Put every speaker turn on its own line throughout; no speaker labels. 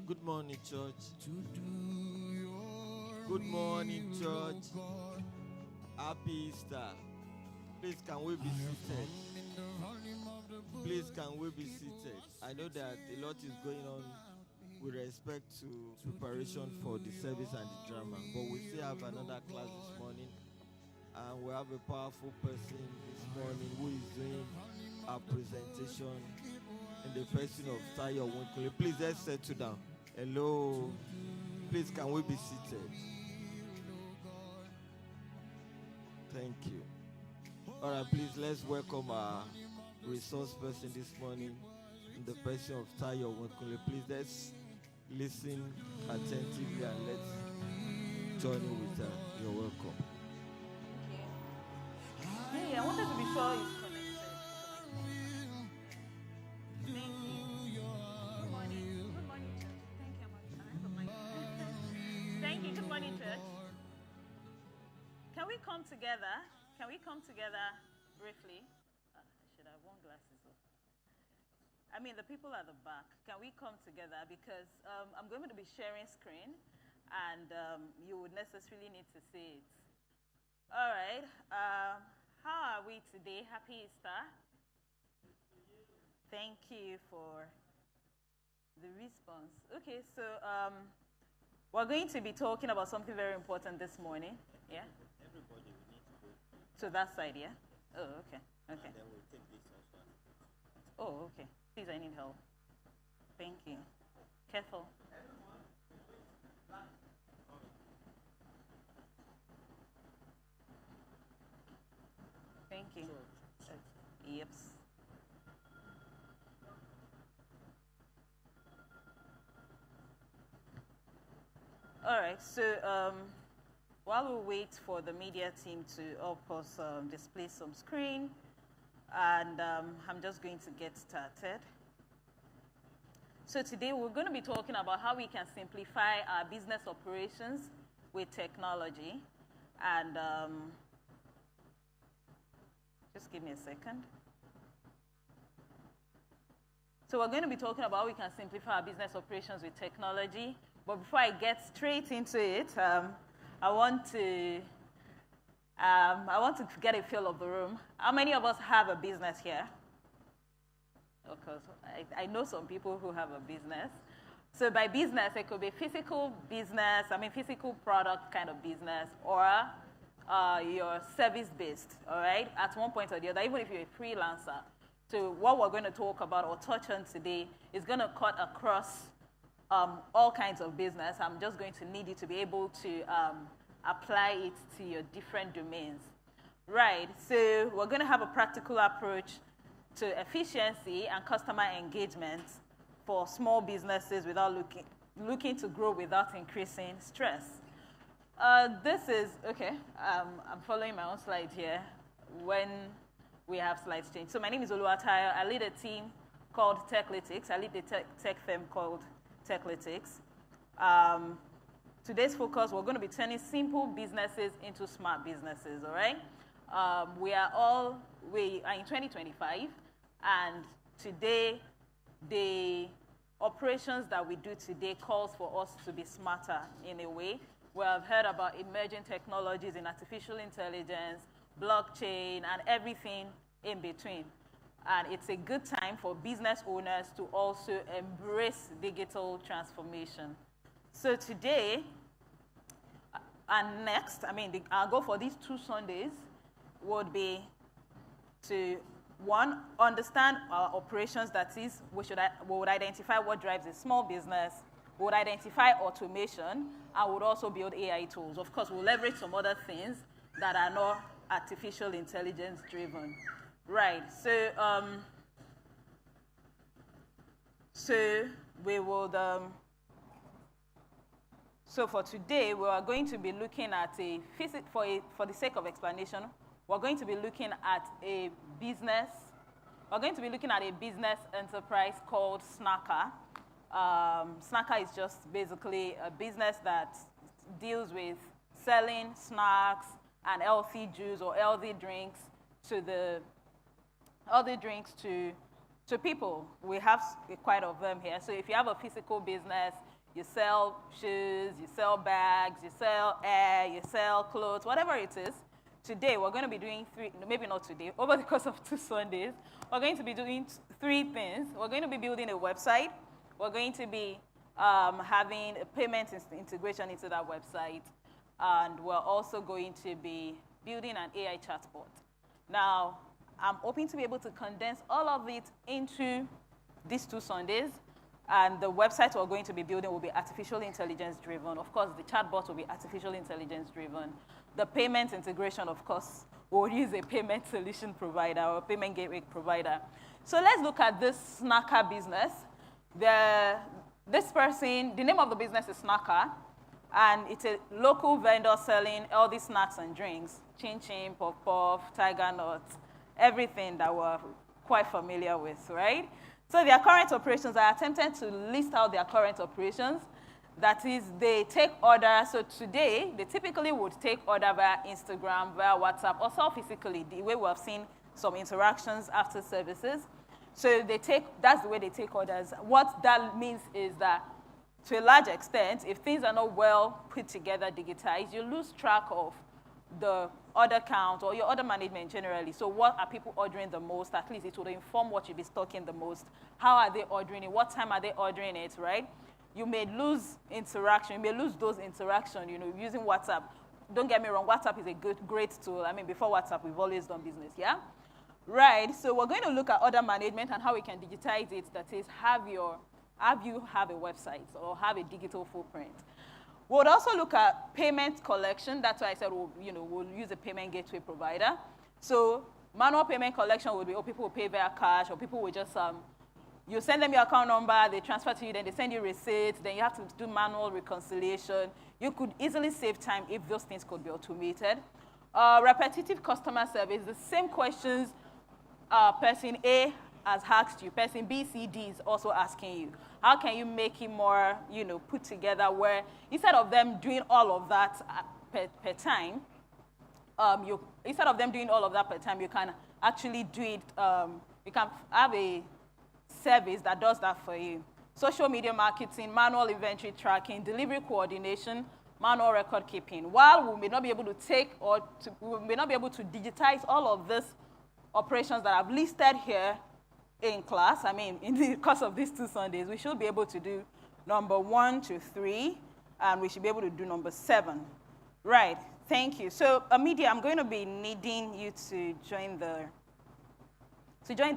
Good morning, church. Good morning, church. Happy Easter. Please, can we be seated? Please, can we be seated? I know that a lot is going on with respect to preparation for the service and the drama, but we still have another class this morning, and we have a powerful person this morning who is doing a presentation in the person of Tayo Winkle. Please, let's settle down. Hello. Please, can we be seated? Thank you. All right, please, let's welcome our resource person this morning in the person of Tayo Winkle. Please, let's listen attentively and let's join in with her. You're welcome.
Thank you. I wanted to be sure it's connected. Thank you. Good morning. Good morning, church. Thank you, Mama. Thank you. Good morning, church. Can we come together? Can we come together briefly? I should have worn glasses. I mean, the people at the back. Can we come together? Because I'm going to be sharing screen, and you would necessarily need to see it. All right. How are we today? Happy Easter. Thank you for the response. Okay, so we're going to be talking about something very important this morning. Yeah?
Everybody, we need to go
to that side, yeah? Oh, okay. Okay.
and then we'll take this also.
Oh, okay. Please, I need help. Thank you. Careful. Thank you. Yep. All right, so while we wait for the media team to help us display some screen, and I'm just going to get started. So today we're going to be talking about how we can simplify our business operations with technology. And just give me a second. So we're going to be talking about how we can simplify our business operations with technology. But before I get straight into it, I want to get a feel of the room. How many of us have a business here? Of course, I know some people who have a business. So by business, it could be physical business, physical product kind of business, or you're service-based, all right, at one point or the other, even if you're a freelancer. So what we're going to talk about or touch on today is going to cut across all kinds of business. I'm just going to need you to be able to apply it to your different domains. Right, so we're going to have a practical approach to efficiency and customer engagement for small businesses without looking to grow without increasing stress. This is, okay, I'm following my own slide here when we have slides change. So my name is Oluwatayo. I lead a team called Techlytics. I lead a tech firm called Techlytics. Today's focus, we're going to be turning simple businesses into smart businesses, all right? We are in 2025, and today, the operations that we do today calls for us to be smarter in a way. We have heard about emerging technologies in artificial intelligence, blockchain, and everything in between. And it's a good time for business owners to also embrace digital transformation. So today, and next, our goal for these 2 Sundays would be to, one, understand our operations, that is, we would identify what drives a small business, we would identify automation, and would also build AI tools. Of course, we'll leverage some other things that are not artificial intelligence driven. Right, so we would, so for today, we are going to be looking at for the sake of explanation, we're going to be looking at a business enterprise called Snacker. Snacker is just basically a business that deals with selling snacks and healthy juice or healthy drinks to people. We have quite of them here. So if you have a physical business, You sell shoes, you sell bags, you sell air, you sell clothes, whatever it is. Today, we're going to be doing maybe not today, over the course of 2 Sundays, we're going to be doing 3 things. We're going to be building a website. We're going to be having a payment integration into that website. And we're also going to be building an AI chatbot. Now, I'm hoping to be able to condense all of it into these 2 Sundays. And the website we're going to be building will be artificial intelligence driven. Of course, the chatbot will be artificial intelligence driven. The payment integration, of course, will use a payment solution provider or a payment gateway provider. So let's look at this snacker business. This person, the name of the business is Snacker, and it's a local vendor selling all these snacks and drinks, chin chin, puff puff, tiger nuts, everything that we're quite familiar with, right? So their current operations, I attempted to list out their current operations. That is, they take orders. So today, they typically would take order via Instagram, via WhatsApp, or sell physically, the way we have seen some interactions after services. So that's the way they take orders. What that means is that, to a large extent, if things are not well put together, digitized, you lose track of the order count or your order management generally. So what are people ordering the most? At least it will inform what you'll be stocking the most. How are they ordering it? What time are they ordering it, right? You may lose interaction. You may lose those interactions, using WhatsApp. Don't get me wrong, WhatsApp is a great tool. I mean, before WhatsApp, we've always done business, yeah? Right, so we're going to look at order management and how we can digitize it. That is, have you have a website or have a digital footprint. We'll also look at payment collection. That's why I said we'll use a payment gateway provider. So manual payment collection would be, people will pay via cash, or people will just, you send them your account number, they transfer to you, then they send you receipts, then you have to do manual reconciliation. You could easily save time if those things could be automated. Repetitive customer service, the same questions person A has asked you, person B, C, D is also asking you. How can you make it more, put together, where instead of them doing all of that per time, you can actually do it, you can have a service that does that for you. Social media marketing, manual inventory tracking, delivery coordination, manual record keeping. While we may not be able to we may not be able to digitize all of these operations that I've listed here in class, in the course of these 2 Sundays, we should be able to do number 1 to 3, and we should be able to do number 7. Right, thank you. So, media, I'm going to be needing you to join the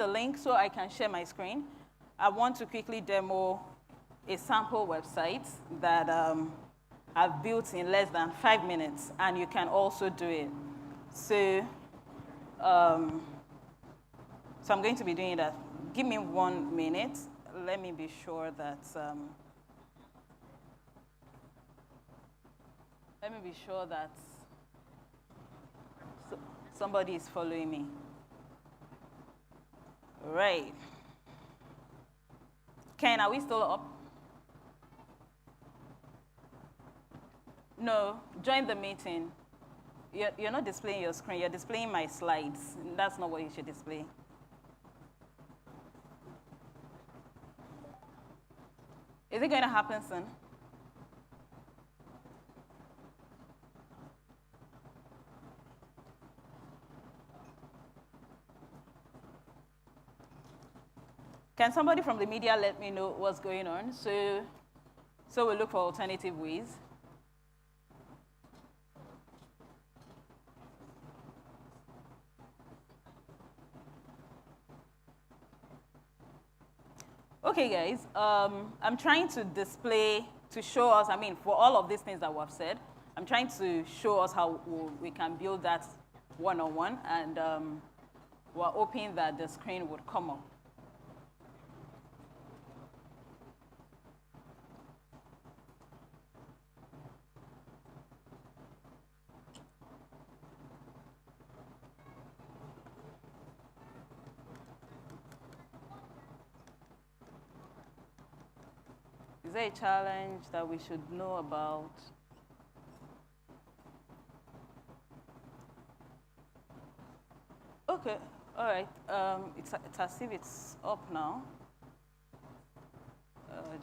link so I can share my screen. I want to quickly demo a sample website that I've built in less than 5 minutes, and you can also do it. So I'm going to be doing that. Give me 1 minute. Let me be sure that somebody is following me. Right. Ken, are we still up? No, join the meeting. You're not displaying your screen. You're displaying my slides. That's not what you should display. Is it going to happen soon? Can somebody from the media let me know what's going on? So we'll look for alternative ways. Okay, guys, I'm trying to show us, for all of these things that we've said, I'm trying to show us how we can build that one-on-one, and we're hoping that the screen would come up. Is there a challenge that we should know about? Okay, all right. It's as if it's up now.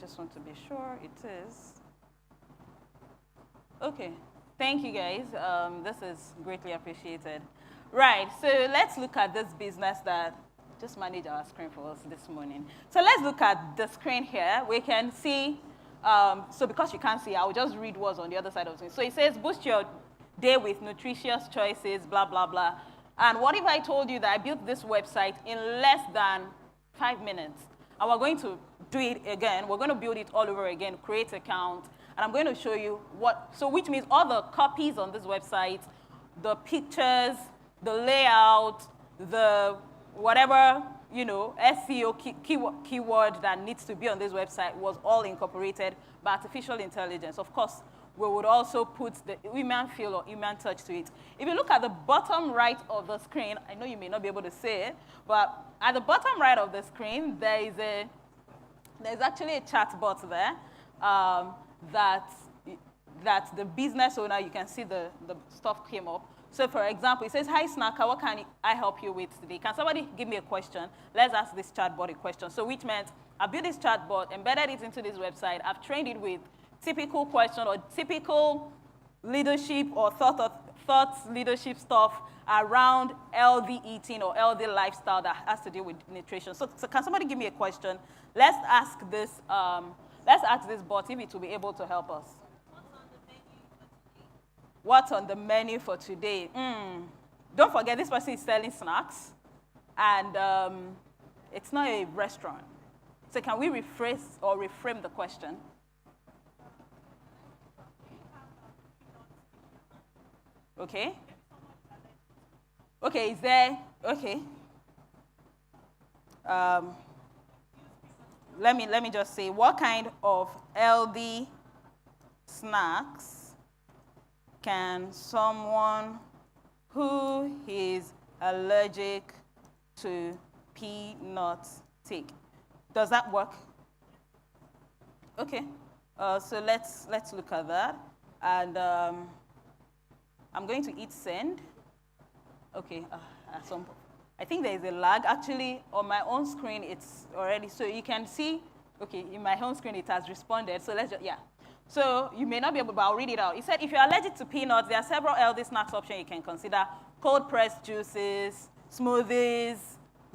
just want to be sure it is. Okay, thank you guys. This is greatly appreciated. Right, so let's look at this business that just managed our screen for us this morning. So let's look at the screen here. We can see, so because you can't see, I'll just read what's on the other side of it. So it says, boost your day with nutritious choices, blah, blah, blah. And what if I told you that I built this website in less than 5 minutes? And we're going to do it again. We're going to build it all over again, create an account, and I'm going to show you which means all the copies on this website, the pictures, the layout, the whatever, SEO keyword that needs to be on this website was all incorporated by artificial intelligence. Of course, we would also put the human feel or human touch to it. If you look at the bottom right of the screen, I know you may not be able to see it, but at the bottom right of the screen, there's actually a chat bot there that the business owner, you can see the stuff came up. So for example, it says, hi Snacker, what can I help you with today? Can somebody give me a question? Let's ask this chatbot a question. So which meant I built this chatbot, embedded it into this website. I've trained it with typical question or typical leadership or thoughts leadership stuff around healthy eating or healthy lifestyle that has to do with nutrition. So can somebody give me a question? Let's ask this bot if it will be able to help us. What's on the menu for today? Don't forget, this person is selling snacks, and it's not a restaurant. So can we rephrase or reframe the question? Okay. Okay, is there, okay. Let me just say, what kind of healthy snacks can someone who is allergic to peanuts take? Does that work? Okay. So let's look at that. And I'm going to hit send. Okay. I think there is a lag. Actually, on my own screen, it's already, so you can see, okay, in my home screen, it has responded. So let's just, yeah. So you may not be able, but I'll read it out. It said, if you're allergic to peanuts, there are several healthy snacks options you can consider. Cold-pressed juices, smoothies,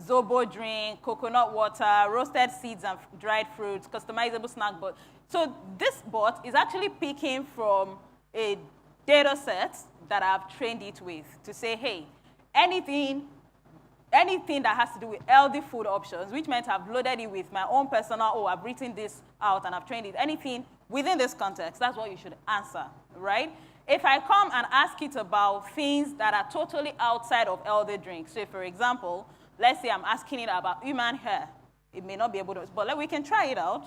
Zobo drink, coconut water, roasted seeds and dried fruits, customizable snack bot. So this bot is actually picking from a data set that I've trained it with to say, hey, anything that has to do with healthy food options, which meant I've loaded it with my own personal, I've written this out and I've trained it, anything within this context, that's what you should answer, right? If I come and ask it about things that are totally outside of healthy drinks, so for example, let's say I'm asking it about human hair, it may not be able to, but we can try it out,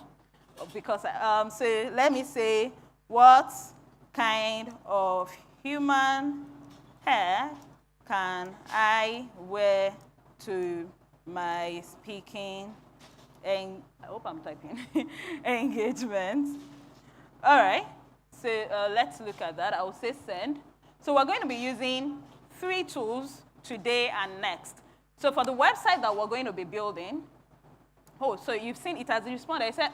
because, so let me say, what kind of human hair can I wear to my speaking, and I hope I'm typing, engagement? All right, so let's look at that. I will say send. So we're going to be using 3 tools today and next. So for the website that we're going to be building, so you've seen it has responded. I said,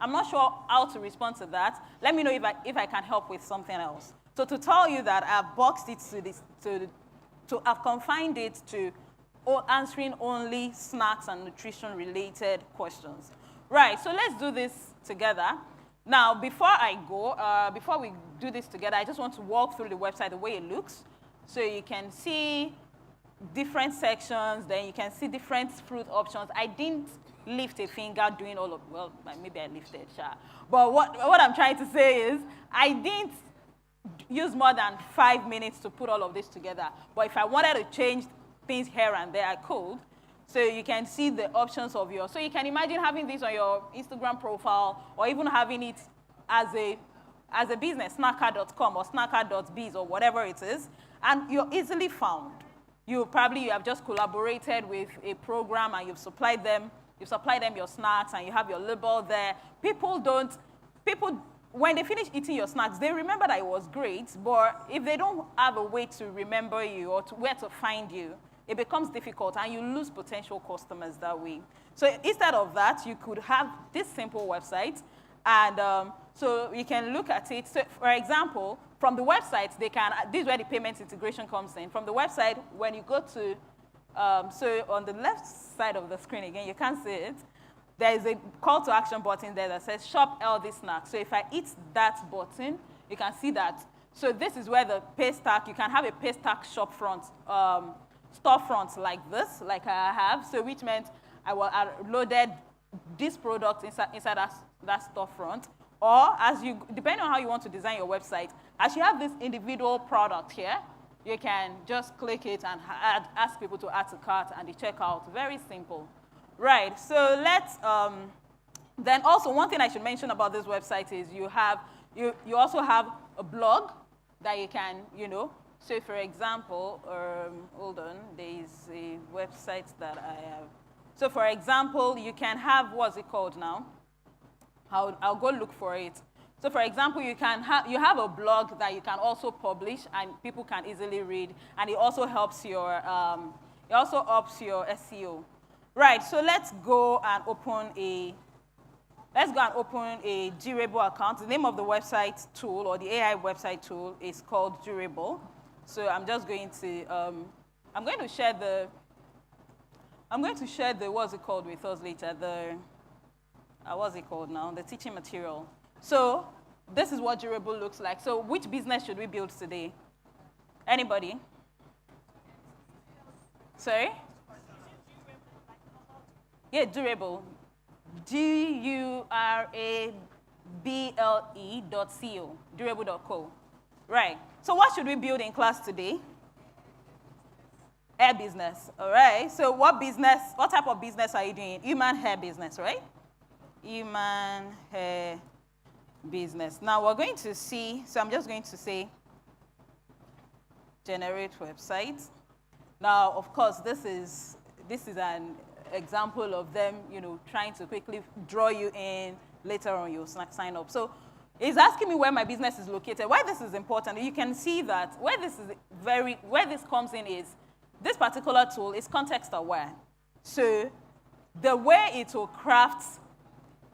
I'm not sure how to respond to that. Let me know if I can help with something else. So to tell you that I've boxed it I've confined it to answering only snacks and nutrition-related questions. Right, so let's do this together. Now, before we do this together, I just want to walk through the website the way it looks. So you can see different sections, then you can see different fruit options. I didn't lift a finger doing all of, well, maybe I lifted, sure. But what I'm trying to say is, I didn't use more than 5 minutes to put all of this together. But if I wanted to change things here and there, I could. So you can see the options of so you can imagine having this on your Instagram profile, or even having it as a business, snacker.com or snacker.biz or whatever it is, and you're easily found. You have just collaborated with a program and you've supplied them your snacks and you have your label there. People, when they finish eating your snacks, they remember that it was great, but if they don't have a way to remember you or where to find you, it becomes difficult and you lose potential customers that way. So instead of that, you could have this simple website, and so you can look at it. So for example, from the website, this is where the payment integration comes in. From the website, when you go to, so on the left side of the screen again, you can't see it, there is a call to action button there that says shop LD snack. So if I hit that button, you can see that. So this is where the paystack, you can have a paystack shop front, storefront like this, like I have. So which meant I loaded this product inside that storefront. Or depending on how you want to design your website, as you have this individual product here, you can just click it and ask people to add to cart and the checkout. Very simple. Right, so then also one thing I should mention about this website is you also have a blog that you can, so for example, hold on, there is a website that I have. So for example, you can have, what's it called now? I'll go look for it. So for example, you have a blog that you can also publish and people can easily read, and it also helps your SEO. Right, so let's go and open a Durable account. The name of the website tool or the AI website tool is called Durable. So I'm just going to I'm going to share the what's it called with us later, what's it called now? The teaching material. So this is what Durable looks like. So which business should we build today? Anybody? Sorry? Yeah, Durable. Durable.co. Durable.co. Right. So what should we build in class today? Hair business. All right. So what type of business are you doing? Human hair business, right? Human hair business. Now we're going to see, so I'm just going to say generate website. Now, of course, this is an example of them, trying to quickly draw you in. Later on, you'll sign up. So it's asking me where my business is located. Why this is important, you can see that where this comes in is this particular tool is context aware. So the way it will craft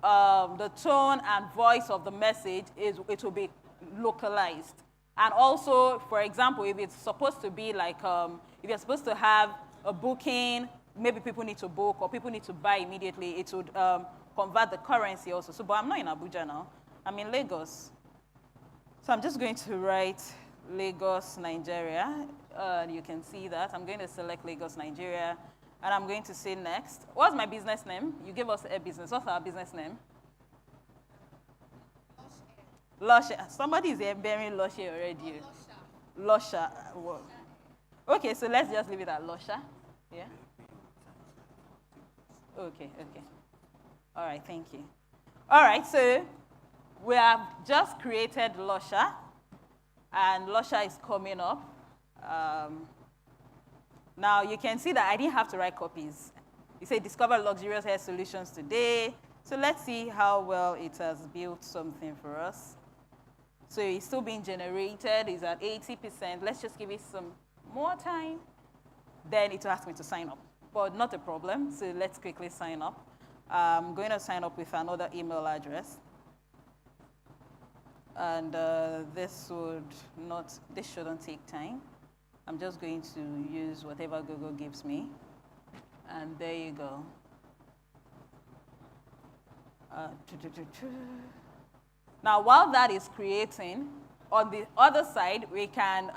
the tone and voice of the message it will be localized. And also, for example, if it's supposed to be like, if you're supposed to have a booking, maybe people need to book or people need to buy immediately, it would convert the currency also. So, but I'm not in Abuja now. I'm in Lagos. So I'm just going to write Lagos, Nigeria. You can see that. I'm going to select Lagos, Nigeria. And I'm going to say next. What's my business name? You gave us a business. What's our business name? Lush. Somebody is bearing Lush already. Lusha. Okay, so let's just leave it at Lusha. Yeah? Okay. All right, thank you. All right, so we have just created Lusha, and Lusha is coming up. Now, you can see that I didn't have to write copies. You say discover luxurious hair solutions today. So let's see how well it has built something for us. So it's still being generated. It's at 80%. Let's just give it some more time. Then it will ask me to sign up. But not a problem. So let's quickly sign up. I'm going to sign up with another email address. And this shouldn't take time. I'm just going to use whatever Google gives me. And there you go. Now, while that is creating, on the other side, we can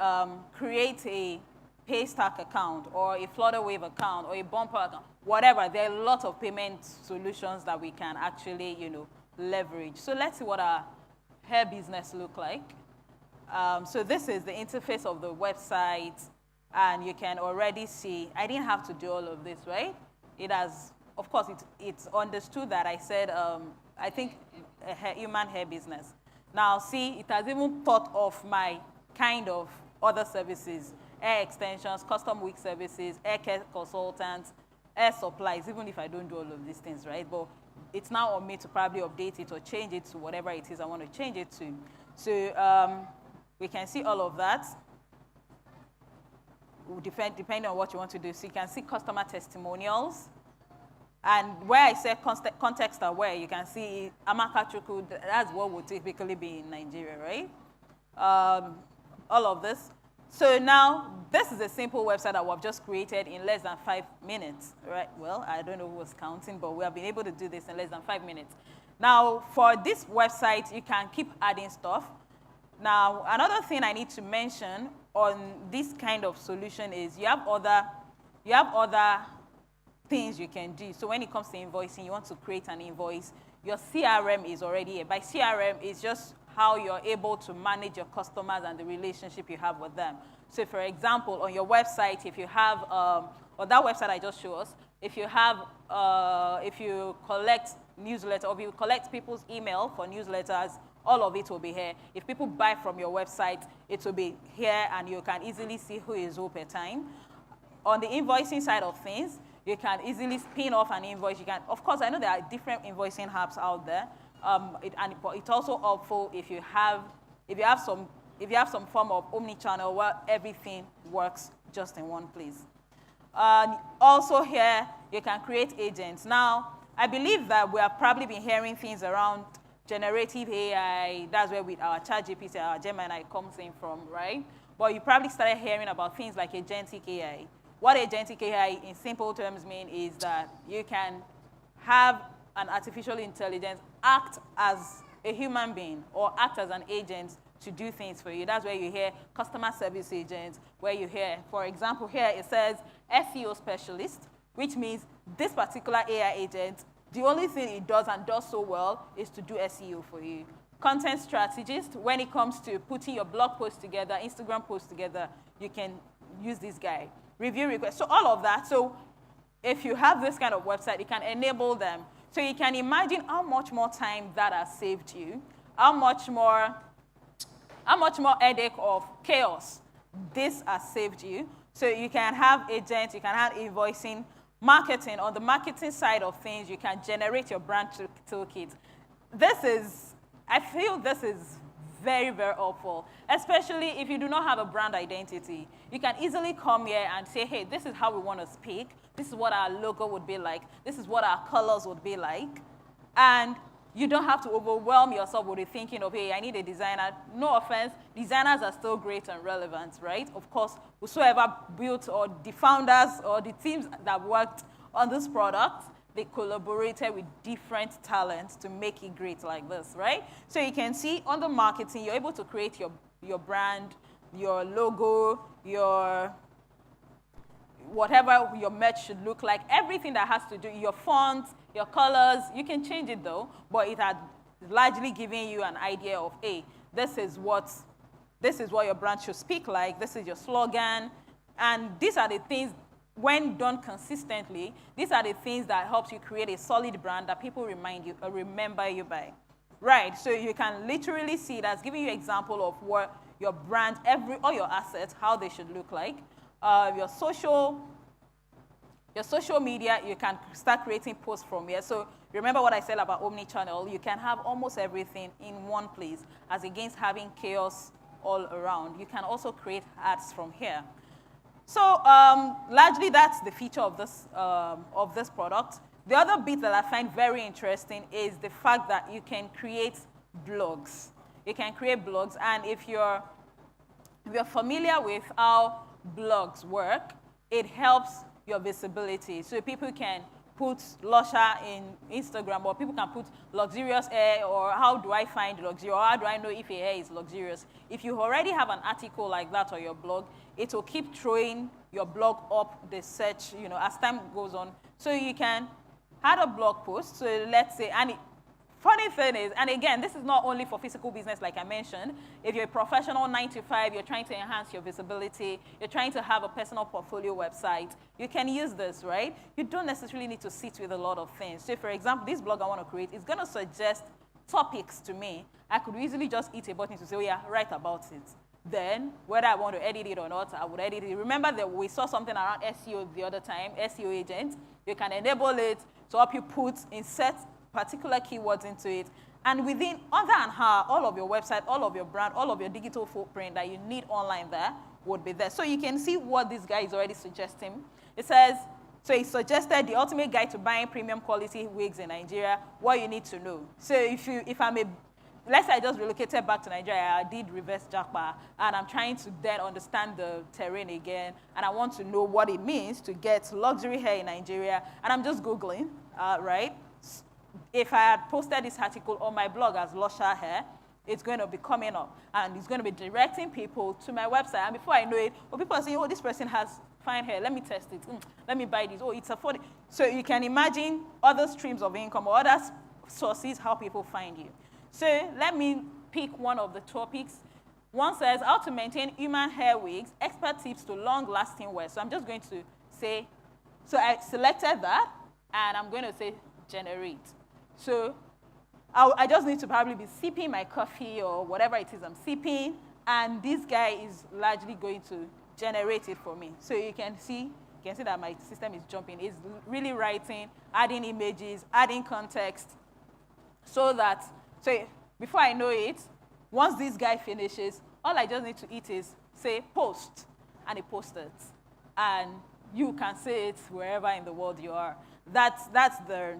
create a Paystack account or a Flutterwave account or a Bumper account, whatever. There are a lot of payment solutions that we can actually, leverage. So let's see what our hair business look like. So this is the interface of the website, and you can already see, I didn't have to do all of this, right? It has, of course, it's understood that I said, I think, human hair business. Now, see, it has even thought of my kind of other services, hair extensions, custom wig services, hair care consultants, hair supplies, even if I don't do all of these things, right? But it's now on me to probably update it or change it to whatever it is I want to change it to. So we can see all of that. depending on what you want to do. So you can see customer testimonials. And where I say context aware, you can see Amaka Chukwu, that's what would typically be in Nigeria, right? All of this. So now, this is a simple website that we've just created in less than 5 minutes, right? Well, I don't know who was counting, but we have been able to do this in less than 5 minutes. Now, for this website, you can keep adding stuff. Now, another thing I need to mention on this kind of solution is you have other things you can do. So when it comes to invoicing, you want to create an invoice, your CRM is already here. By CRM, it's just how you're able to manage your customers and the relationship you have with them. So for example, on your website, if you have, or that website I just showed us, if you collect newsletter, or if you collect people's email for newsletters, all of it will be here. If people buy from your website, it will be here, and you can easily see who is who per time. On the invoicing side of things, you can easily spin off an invoice. You can, of course, I know there are different invoicing apps out there, but it's also helpful if you have some form of omni-channel where everything works just in one place. Also here, you can create agents. Now, I believe that we have probably been hearing things around generative AI. That's where our ChatGPT, our Gemini comes in from, right? But you probably started hearing about things like agentic AI. What agentic AI in simple terms mean is that you can have an artificial intelligence act as a human being or act as an agent to do things for you. That's where you hear customer service agents, where you hear, for example, here it says SEO specialist, which means this particular AI agent, the only thing it does and does so well is to do SEO for you. Content strategist, when it comes to putting your blog post together, Instagram post together, you can use this guy. Review requests, so all of that. So if you have this kind of website, you can enable them. So you can imagine how much more time that has saved you, how much more headache of chaos this has saved you. So you can have agents, you can have invoicing, marketing. On the marketing side of things, you can generate your brand toolkit. I feel this is very, very helpful, especially if you do not have a brand identity. You can easily come here and say, hey, this is how we want to speak. This is what our logo would be like. This is what our colors would be like. And you don't have to overwhelm yourself with the thinking of, hey, I need a designer. No offense, designers are still great and relevant, right? Of course, whosoever built, or the founders or the teams that worked on this product, they collaborated with different talents to make it great like this, right? So you can see on the marketing, you're able to create your brand, your logo, your whatever your merch should look like, everything that has to do, your fonts, your colors. You can change it though, but it had largely given you an idea of, hey, this is what your brand should speak like, this is your slogan, and these are the things. When done consistently, these are the things that helps you create a solid brand that people remember you by. Right, so you can literally see that's giving you an example of what your brand, all your assets, how they should look like. Your social media, you can start creating posts from here. So remember what I said about omni-channel, you can have almost everything in one place as against having chaos all around. You can also create ads from here. So largely that's the feature of this product. The other bit that I find very interesting is the fact that you can create blogs. You can create blogs, and if you're familiar with how blogs work, it helps your visibility. So people can put lusher in Instagram, or people can put luxurious hair, or how do I find luxury, or how do I know if a hair is luxurious? If you already have an article like that on your blog, it will keep throwing your blog up the search, as time goes on. So you can add a blog post. So let's say, funny thing is, and again, this is not only for physical business like I mentioned. If you're a professional 9 to 5, you're trying to enhance your visibility, you're trying to have a personal portfolio website, you can use this, right? You don't necessarily need to sit with a lot of things. So for example, this blog I want to create is going to suggest topics to me. I could easily just hit a button to say, oh yeah, write about it. Then, whether I want to edit it or not, I would edit it. Remember that we saw something around SEO the other time, SEO agent. You can enable it to help you insert particular keywords into it. And within under an hour, all of your website, all of your brand, all of your digital footprint that you need online there would be there. So you can see what this guy is already suggesting. It says, so he suggested the ultimate guide to buying premium quality wigs in Nigeria, what you need to know. So if I'm a, let's say I just relocated back to Nigeria, I did reverse japa, and I'm trying to then understand the terrain again, and I want to know what it means to get luxury hair in Nigeria, and I'm just Googling, right? If I had posted this article on my blog as Lusha Hair, it's going to be coming up, and it's going to be directing people to my website, and before I know it, well, people are saying, oh, this person has fine hair, let me test it, let me buy this, oh, it's affordable. So you can imagine other streams of income or other sources, how people find you. So let me pick one of the topics. One says, how to maintain human hair wigs, expert tips to long-lasting wear. So I'm just going to say, so I selected that, and I'm going to say generate. So I just need to probably be sipping my coffee or whatever it is I'm sipping, and this guy is largely going to generate it for me. So you can see that my system is jumping. It's really writing, adding images, adding context, so before I know it, once this guy finishes, all I just need to hit is say post, and it posts it. And you can see it wherever in the world you are. That's the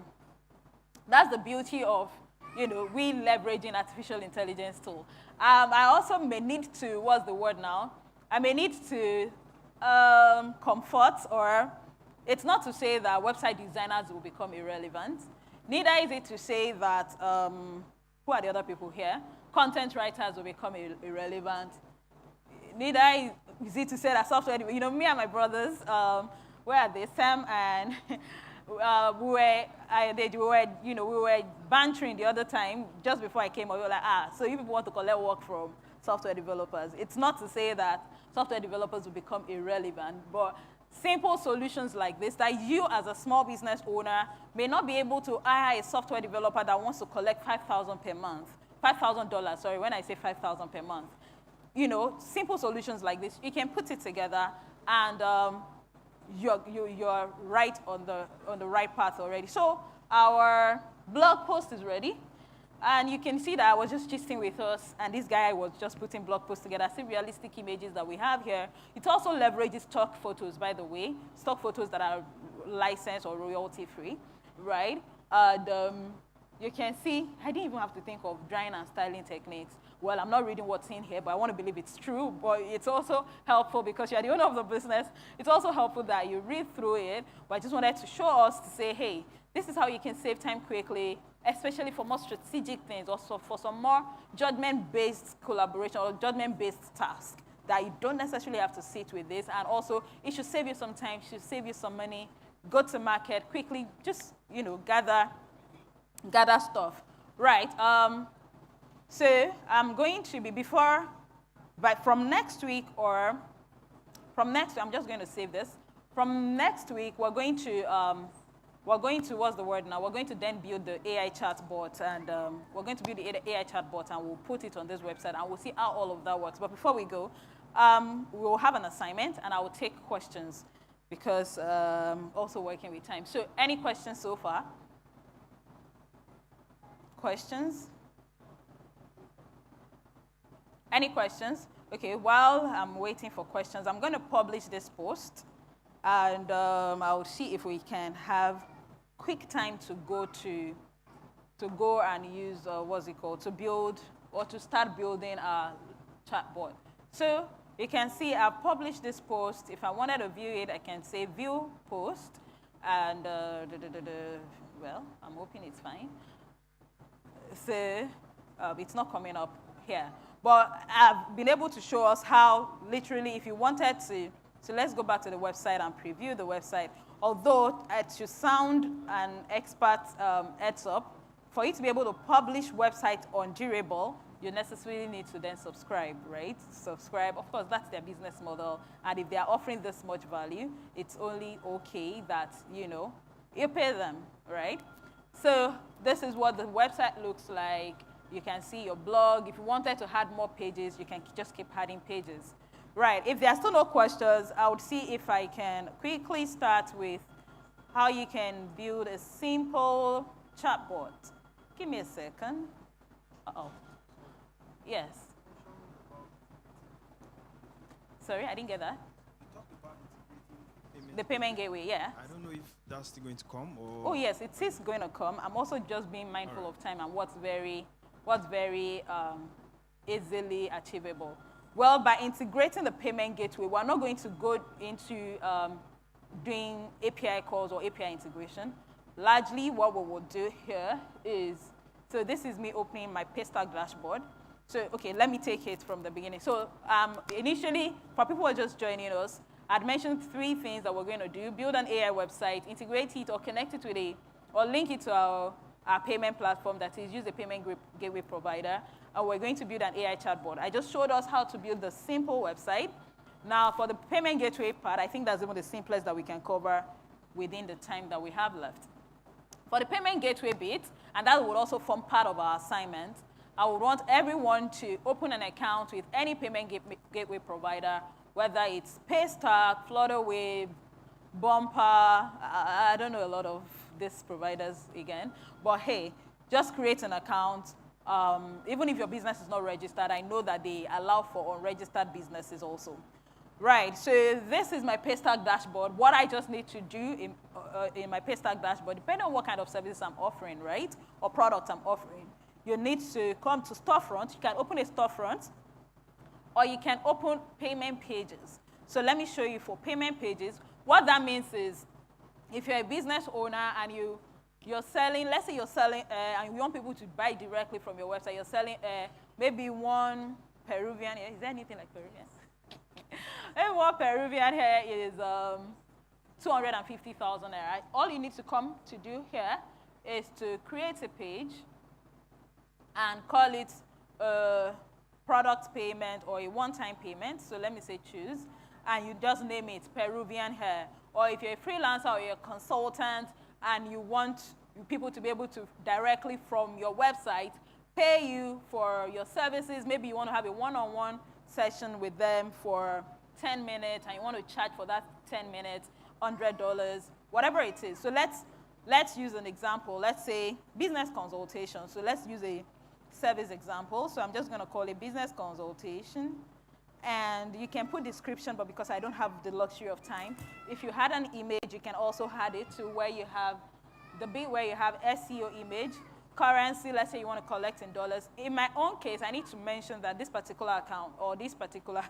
beauty of, we leveraging artificial intelligence tool. I also may need to, what's the word now? I may need to comfort, or it's not to say that website designers will become irrelevant. Neither is it to say that, who are the other people here? Content writers will become irrelevant. Neither is it to say that software, me and my brothers, where are they? Sam and we were bantering the other time, just before I came, we were like, so you people want to collect work from software developers. It's not to say that software developers will become irrelevant, but simple solutions like this, that you as a small business owner may not be able to hire a software developer that wants to collect $5,000 per month. $5,000, sorry, when I say $5,000 per month. Simple solutions like this, you can put it together, and you're right on the right path already. So our blog post is ready. And you can see that I was just gisting with us, and this guy was just putting blog posts together. See realistic images that we have here. It also leverages stock photos, by the way, stock photos that are licensed or royalty-free, right? And you can see, I didn't even have to think of drying and styling techniques. Well, I'm not reading what's in here, but I want to believe it's true. But it's also helpful because you're the owner of the business. It's also helpful that you read through it. But I just wanted to show us to say, hey, this is how you can save time quickly, especially for more strategic things, also for some more judgment-based collaboration or judgment-based tasks that you don't necessarily have to sit with this. And also, it should save you some time, should save you some money, go to market quickly, just, gather stuff. Right, so I'm going to be from next week, I'm just going to save this. From next week, we're going to, what's the word now? We're going to then build the AI chatbot, and we're going to build the AI chatbot, and we'll put it on this website, and we'll see how all of that works. But before we go, we'll have an assignment, and I will take questions, because also working with time. So any questions so far? Questions? Any questions? Okay, while I'm waiting for questions, I'm going to publish this post, and I'll see if we can have quick time to go and use, to build or to start building a chatbot. So you can see I've published this post. If I wanted to view it, I can say view post, and well, I'm hoping it's fine. So it's not coming up here. But I've been able to show us how, literally, if you wanted to, so let's go back to the website and preview the website. Although it should sound an expert heads up, for you to be able to publish websites on Durable, you necessarily need to then subscribe, right? Subscribe, of course, that's their business model. And if they're offering this much value, it's only okay that, you pay them, right? So this is what the website looks like. You can see your blog. If you wanted to add more pages, you can just keep adding pages. Right, if there are still no questions, I would see if I can quickly start with how you can build a simple chatbot. Give me a second. Uh-oh. Yes. Sorry, I didn't get that.
You talked about integrating
The payment gateway, yeah.
I don't know if that's still going to come or.
Oh yes, it is going to come. I'm also just being mindful of time and what's very easily achievable. Well, by integrating the payment gateway, we're not going to go into doing API calls or API integration. Largely, what we will do here is, so this is me opening my Paystack dashboard. So, okay, let me take it from the beginning. So, initially, for people who are just joining us, I'd mentioned 3 things that we're going to do: build an AI website, integrate it or connect it with or link it to our payment platform, that is, use a payment gateway provider, and we're going to build an AI chatbot. I just showed us how to build the simple website. Now, for the payment gateway part, I think that's even the simplest that we can cover within the time that we have left. For the payment gateway bit, and that would also form part of our assignment, I would want everyone to open an account with any payment gateway provider, whether it's Paystack, Flutterwave, Bumper. I don't know a lot of these providers again, but hey, just create an account. Even if your business is not registered, I know that they allow for unregistered businesses also. Right, so this is my Paystack dashboard. What I just need to do in my Paystack dashboard, depending on what kind of services I'm offering, right, or products I'm offering, you need to come to storefront. You can open a storefront, or you can open payment pages. So let me show you for payment pages. What that means is, if you're a business owner and you're selling, let's say you're selling, and you want people to buy directly from your website, you're selling maybe one Peruvian hair. Is there anything like Peruvian? Maybe one Peruvian hair is 250,000 naira. All you need to come to do here is to create a page and call it product payment or a one-time payment. So let me say choose, and you just name it Peruvian hair. Or if you're a freelancer or you're a consultant and you want people to be able to directly from your website pay you for your services, maybe you want to have a one-on-one session with them for 10 minutes and you want to charge for that 10 minutes $100, whatever it is. So let's use an example. Let's say business consultation. So let's use a service example. So I'm just going to call it business consultation. And you can put description, but because I don't have the luxury of time, if you had an image, you can also add it to where you have the bit where you have SEO image, currency, let's say you want to collect in dollars. In my own case, I need to mention that this particular account or this particular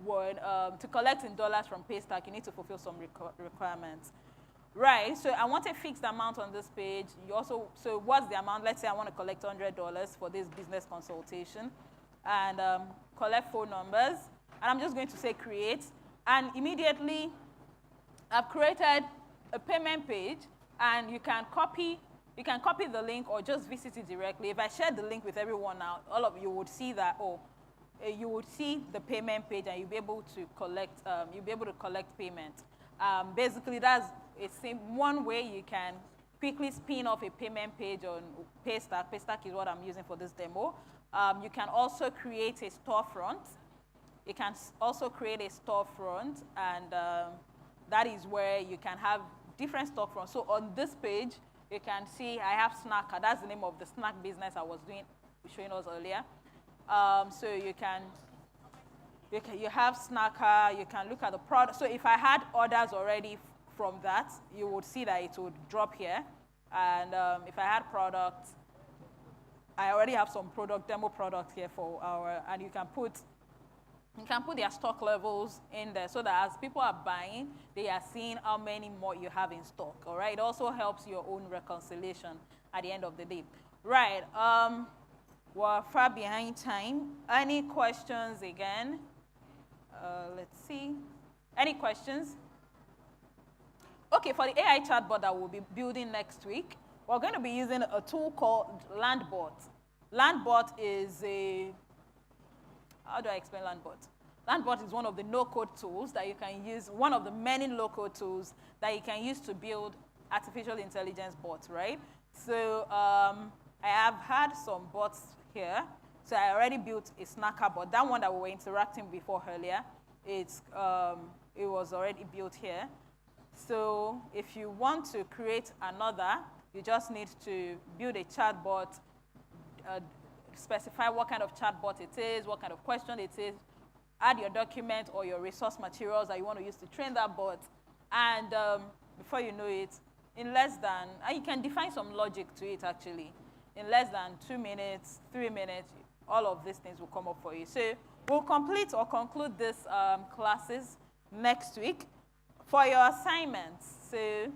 word, to collect in dollars from Paystack, you need to fulfill some requirements. Right, so I want a fixed amount on this page. So what's the amount? Let's say I want to collect $100 for this business consultation and collect phone numbers. And I'm just going to say create. And immediately, I've created a payment page, and you can copy the link or just visit it directly. If I share the link with everyone now, all of you would see that, you would see the payment page, and you'll be able to collect payment. Basically, that's one way you can quickly spin off a payment page on Paystack. Paystack is what I'm using for this demo. You can also create a storefront. You can also create a storefront, and that is where you can have different storefronts. So on this page, you can see I have Snacker. That's the name of the snack business I was showing us earlier. So you have Snacker. You can look at the product. So if I had orders already from that, you would see that it would drop here. And if I had products, I already have some demo products here and you can put their stock levels in there so that as people are buying, they are seeing how many more you have in stock, all right? It also helps your own reconciliation at the end of the day. Right, we're far behind time. Any questions again? Let's see. Any questions? Okay, for the AI chatbot that we'll be building next week, we're going to be using a tool called LandBot. LandBot is how do I explain LandBot? LandBot is one of the no-code tools that you can use, one of the many low-code tools that you can use to build artificial intelligence bots, right? So I have had some bots here. So I already built a Snacker bot. That one that we were interacting before earlier, it was already built here. So if you want to create another, you just need to build a chatbot, specify what kind of chatbot it is, what kind of question it is, add your document or your resource materials that you want to use to train that bot. And before you know it, in less than, and you can define some logic to it actually. In less than 2 minutes, 3 minutes, all of these things will come up for you. So we'll complete or conclude these classes next week. For your assignments, so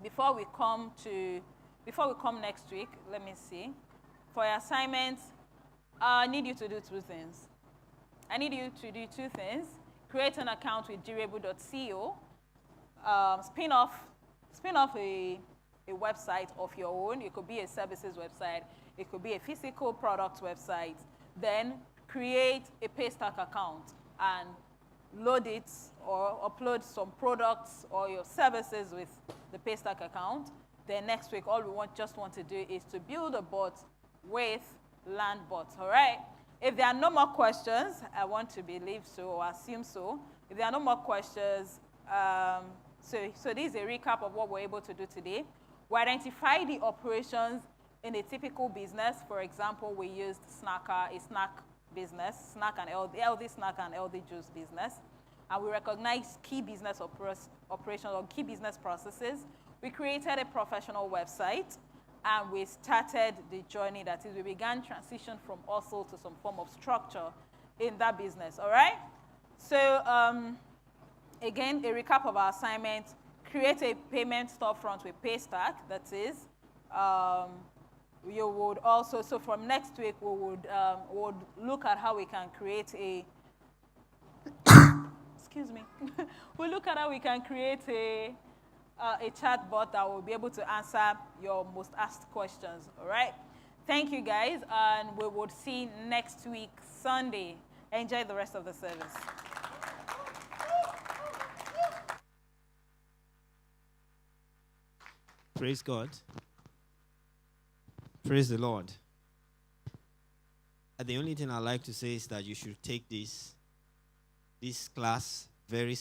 before we come next week, let me see. For your assignments, I need you to do two things. Create an account with durable.co. Spin off a website of your own. It could be a services website. It could be a physical product website. Then create a Paystack account and load it or upload some products or your services with the Paystack account. Then next week, all we just want to do is to build a bot with LandBot, all right? If there are no more questions, I want to believe so or assume so. If there are no more questions, so this is a recap of what we're able to do today. We identify the operations in a typical business. For example, we used Snacker, a snack business, healthy snack and healthy juice business. And we recognize key business operations or key business processes. We created a professional website, and we started the journey. That is, we began transition from hustle to some form of structure in that business, all right? So again, a recap of our assignment: create a payment storefront with Paystack. That is, you would also, so from next week, we would look at how we can create a, excuse me, we'll look at how we can create a chatbot that will be able to answer your most asked questions, all right? Thank you, guys, and we will see next week, Sunday. Enjoy the rest of the service.
Praise God. Praise the Lord. And the only thing I'd like to say is that you should take this class very